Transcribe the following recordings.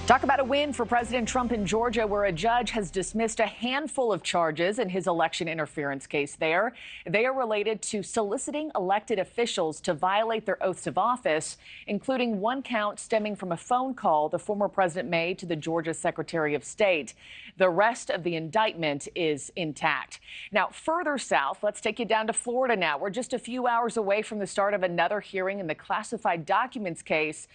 Talk about a win for President Trump in Georgia, where a judge has dismissed a handful of charges in his election interference case there. They are related to soliciting elected officials to violate their oaths of office, including one count stemming from a phone call the former president made to the Georgia Secretary of State. The rest of the indictment is intact. Now, further south, let's take you down to Florida now. We're just a few hours away from the start of another hearing in the classified documents case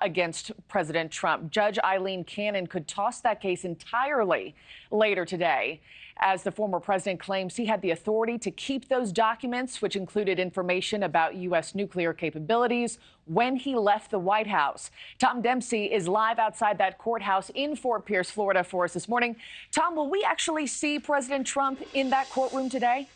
against President Trump. Judge Eileen Cannon could toss that case entirely later today, as the former president claims he had the authority to keep those documents, which included information about U.S. nuclear capabilities, when he left the White House. Tom Dempsey is live outside that courthouse in Fort Pierce, Florida, for us this morning. Tom, will we actually see President Trump in that courtroom today?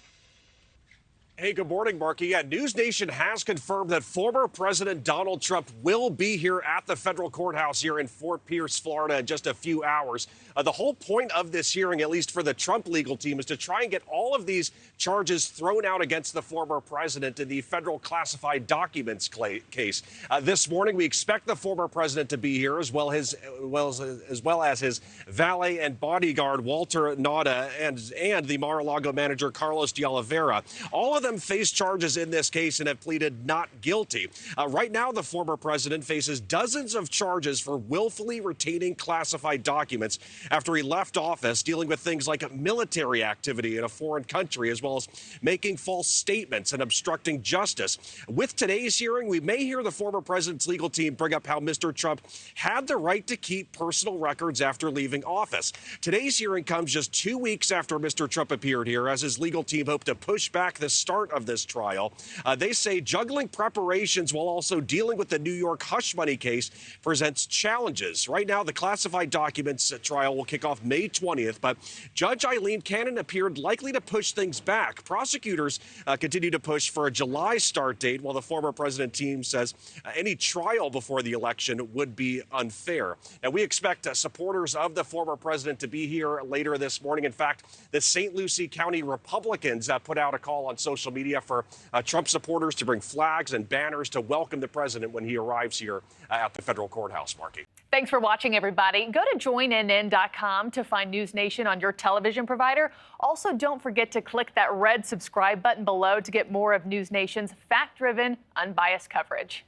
Hey, good morning, Markie. Yeah, NewsNation has confirmed that former President Donald Trump will be here at the federal courthouse here in Fort Pierce, Florida, in just a few hours. The whole point of this hearing, at least for the Trump legal team, is to try and get all of these charges thrown out against the former president in the federal classified documents case. This morning, we expect the former president to be here, as well as his valet and bodyguard, Walter Nauta, and the Mar-a-Lago manager, Carlos de Oliveira. All of them face charges in this case and have pleaded not guilty. Right now, the former president faces dozens of charges for willfully retaining classified documents after he left office, dealing with things like military activity in a foreign country, as well as making false statements and obstructing justice. With today's hearing, we may hear the former president's legal team bring up how Mr. Trump had the right to keep personal records after leaving office. Today's hearing comes just 2 weeks after Mr. Trump appeared here, as his legal team hoped to push back the start of this trial. They say juggling preparations while also dealing with the New York hush money case presents challenges. Right now, the classified documents trial will kick off May 20th, but Judge Eileen Cannon appeared likely to push things back. Prosecutors continue to push for a July start date, while the former president team says any trial before the election would be unfair. And we expect supporters of the former president to be here later this morning. In fact, the St. Lucie County Republicans put out a call on social media for Trump supporters to bring flags and banners to welcome the president when he arrives here at the federal courthouse, Markie. Thanks for watching, everybody. Go to joinnn.com to find NewsNation on your television provider. Also, don't forget to click that red subscribe button below to get more of NewsNation's fact-driven, unbiased coverage.